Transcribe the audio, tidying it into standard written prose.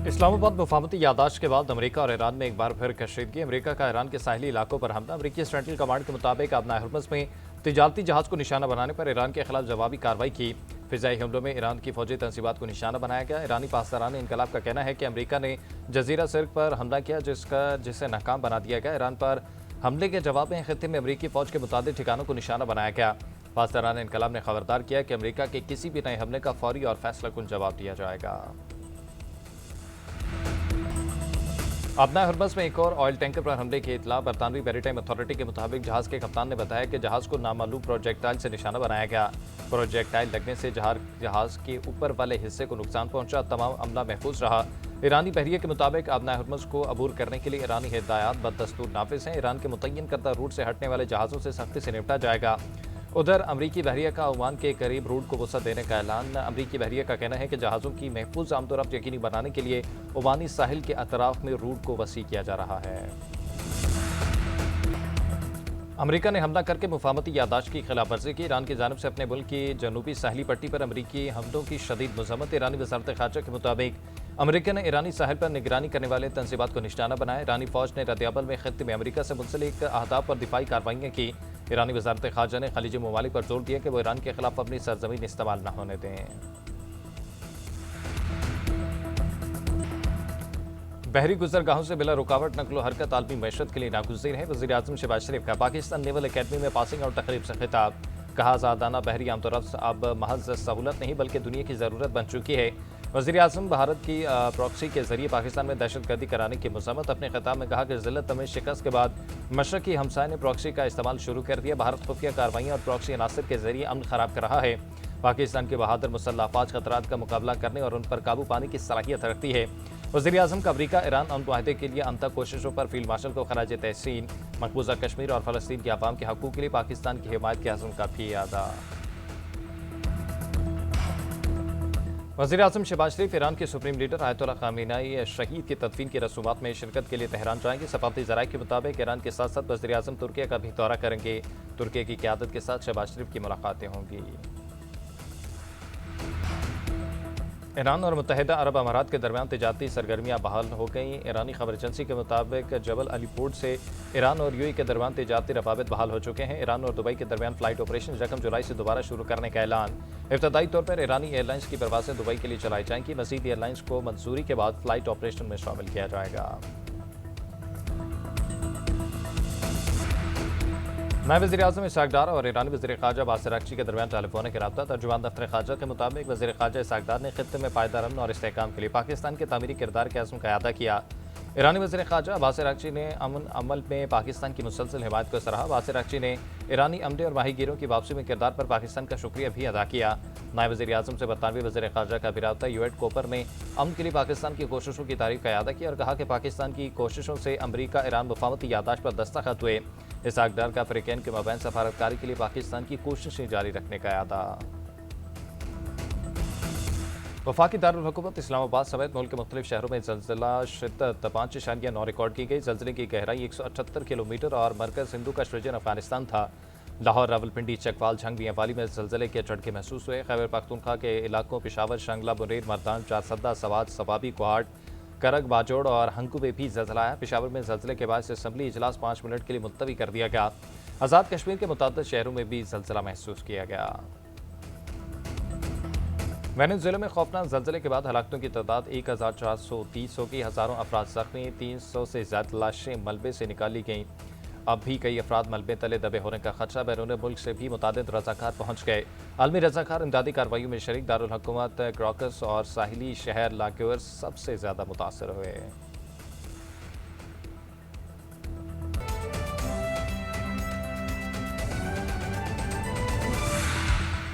इस्लामाबाद मुफाहमती यादाश्त के बाद अमेरिका और ईरान में एक बार फिर कशीदगी। अमेरिका का ईरान के साहिली इलाकों पर हमला। अमेरिकी सेंट्रल कमांड के मुताबिक आबनाए हुर्मुज़ में तिजारती जहाज को निशाना बनाने पर ईरान के खिलाफ जवाबी कार्रवाई की। फिजाई हमलों में ईरान की फौजी तंसीबात को निशाना बनाया गया। ईरानी पासदारान इनकलाब का कहना है कि अमेरिका ने जजीरा सिर्क पर हमला किया जिसे नाकाम बना दिया गया। ईरान पर हमले के जवाब में खित्ते में अमेरिकी फौज के मुताबिक ठिकानों को निशाना बनाया गया। पासदारान इनकलाब ने खबरदार किया कि अमेरिका के किसी भी नए हमले का फौरी और फैसला कुन जवाब दिया जाएगा। आबनाए हुर्मुज़ में एक और ऑयल टैंकर पर हमले की इतला। बरतानवी मैरीटाइम अथॉरिटी के मुताबिक जहाज के कप्तान ने बताया कि जहाज को नामालूम प्रोजेक्टाइल से निशाना बनाया गया। प्रोजेक्टाइल लगने से जहाज के ऊपर वाले हिस्से को नुकसान पहुंचा। तमाम अमला महफूज रहा। ईरानी बहरिए के मुताबिक आबनाए हुर्मुज़ को अबूर करने के लिए ईरानी हिदायत बदस्तूर नाफिज हैं। ईरान के मुतय्यन करदा रूट से हटने वाले जहाज़ों से सख्ती से निपटा जाएगा। उधर अमरीकी बहरिया का ओमान के करीब रूट को वसअत देने का ऐलान। अमरीकी बहरिया का कहना है कि जहाज़ों की महफूज आमदोरफ्त यकीनी बनाने के लिए ओमानी साहिल के अतराफ में रूट को वसी किया जा रहा है। अमेरिका ने हमला करके मुफाहमती यादाश्त की खिलाफ वर्जी की। ईरान की जानिब से अपने मुल्क की जनूबी साहली पट्टी पर अमरीकी हमलों की शदीद मजम्मत। ईरानी वज़ारत ख़ारजा के मुताबिक अमेरिका ने ईरानी साहिल पर निगरानी करने वाले तंसीबात को निशाना बनाया। ईरानी फौज ने रद्द-ए-अमल में खित्ते में अमेरिका से मुंसलिक अहदाफ पर दिफाई कार्रवाइयाँ की। ईरानी वज़ारत ख़ारजा ने खलीजी ममालिक पर जोर दिया कि वो ईरान के खिलाफ अपनी सरजमीन इस्तेमाल न होने दें। बहरी गुजरगाहों से बिला रुकावट नकलो हरकत आलमी मैशत के लिए नागुज़ीर है। वज़ीर-ए-आज़म शहबाज शरीफ का पाकिस्तान नेवल अकेडमी में पासिंग आउट तकरीब से खिताब। कहा आज़ादाना बहरी आमदोरफ्त अब महज सहूलत नहीं बल्कि दुनिया की ज़रूरत बन चुकी है। वज़ीर-ए-आज़म भारत की प्रॉक्सी के जरिए पाकिस्तान में दहशतगर्दी कराने की मज़म्मत। अपने खिताब में कहा कि ज़िल्लत में शिकस्त के बाद मशरक़ी हमसाये ने प्रॉक्सी का इस्तेमाल शुरू कर दिया। भारत खुफिया कार्रवाइयाँ और प्रॉक्सी अनासर के जरिए अमन ख़राब कर रहा है। पाकिस्तान के बहादुर मुसल्लह अफ़वाज ख़तरात का मुकाबला करने और उन पर काबू पाने की सलाहियत रखती है। वज़ीर-ए-आज़म का अमरीका ईरान अमन मुआहदे के लिए अमता कोशिशों पर फील्ड मार्शल को खराज तहसीन। मकबूजा कश्मीर और फ़लस्तीन के अवाम के हक़ूक़ के लिए पाकिस्तान की हिमायत के अज़्म का भी अदा। वज़ीर-ए-आज़म शहबाज शरीफ ईरान के सुप्रीम लीडर आयतुल्लाह ख़ामेनेई शहीद की तदफीन की रसूमात में शिरकत के लिए तेहरान जाएंगे। सफ़ारती ज़राए के मुताबिक ईरान के साथ साथ वज़ीर-ए-आज़म तुर्किया का भी दौरा करेंगे। तुर्किया की क़यादत के साथ शहबाज शरीफ की मुलाकातें होंगी। ईरान और मुत्तहिदा अरब अमारात के दरमियान तिजारती सरगर्मियाँ बहाल हो गई। ईरानी खबर एजेंसी के मुताबिक जबल अली पोर्ट से ईरान और यूएई के दरमियान तिजारती रवाबित बहाल हो चुके हैं। ईरान और दुबई के दरमियान फ़्लाइट ऑपरेशन 1 जुलाई से दोबारा शुरू करने का ऐलान। इब्तदाई तौर पर ईरानी एयरलाइंस की परवाज़ें दुबई के लिए चलाई जाएंगी। मज़ीद एयरलाइंस को मंजूरी के बाद फ़्लाइट ऑपरेशन में शामिल किया जाएगा। नायब वज़ीर-ए-आज़म इसहाक़ डार और ईरानी वज़ीर ख़ारजा अब्बास अराग़ची के दरमियान टेलीफोनिक रब्ता। तर्जुमान दफ्तर ख़ारजा के मुताबिक वज़ीर ख़ारजा इसहाक़ डार ने खित्ते में पायदार अमन और इस्तेहकाम के लिए पाकिस्तान के तामीरी किरदार के अज़्म का अदा किया। ईरानी वज़ीर ख़ारजा अब्बास अराग़ची ने अमन अमल में पाकिस्तान की मुसलसल हिमायत को सराहा। अब्बास अराग़ची ने ईरानी अमले और माहीगीरों की वापसी में किरदार पर पाकिस्तान का शुक्रिया भी अदा किया। नायब वज़ीर-ए-आज़म से बरतानवी वज़ीर ख़ारजा का भी रब्ता यूएट कोपर ने अमन के लिए पाकिस्तान की कोशिशों की तारीफ़ का अदा किया और कहा कि पाकिस्तान की कोशिशों से अमरीका ईरान मुफाहमती यादाश्त पर दस्तखत हुए। इसहाक़ डार का फ़रीक़ैन के माबैन सफारतकारी के लिए पाकिस्तान की कोशिशें जारी रखने का अदा। वफाकी दारुल हुकूमत इस्लामाबाद समेत मुल्क के मुख्तलिफ शहरों में ज़लज़ला शिद्दत 5.9 रिकॉर्ड की गई। ज़लज़ले की गहराई 178 किलोमीटर और मरकज़ हिंदू का सृजन अफ़गानिस्तान था। लाहौर, रावलपिंडी, चकवाल, झंग, मियांवाली में ज़लज़ले के झटके महसूस हुए। खैबर पख्तूनख्वा के इलाकों पेशावर, शंगला, बुनेर, मर्दान, चारसद्दा, सवात, सवाबी, कोहाट, करग, बाजोड़ और हंकू में भी ज़लज़ला आया। पेशावर में ज़लज़ले के बाद असेंबली इजलास 5 मिनट के लिए मुलतवी कर दिया गया। आज़ाद कश्मीर के मुतअद्दिद शहरों में भी ज़लज़ला महसूस किया गया। मैनन ज़िले में खौफनाक ज़लज़ले के बाद हलाकतों की तादाद 1430 हो गई। हज़ारों अफराद ज़ख्मी, 300 से ज़्यादा लाशें मलबे से निकाली गईं। अब भी कई अफराद मलबे तले दबे होने का खदशा। बैरून मुल्क से भी मुतादिद रज़ाकार पहुँच गए। आलमी रज़ाकार इमदादी कार्रवाइयों में शरीक। दारुल हुकूमत, क्रॉकस और साहिली शहर लाक्योर सबसे ज़्यादा मुतासर हुए।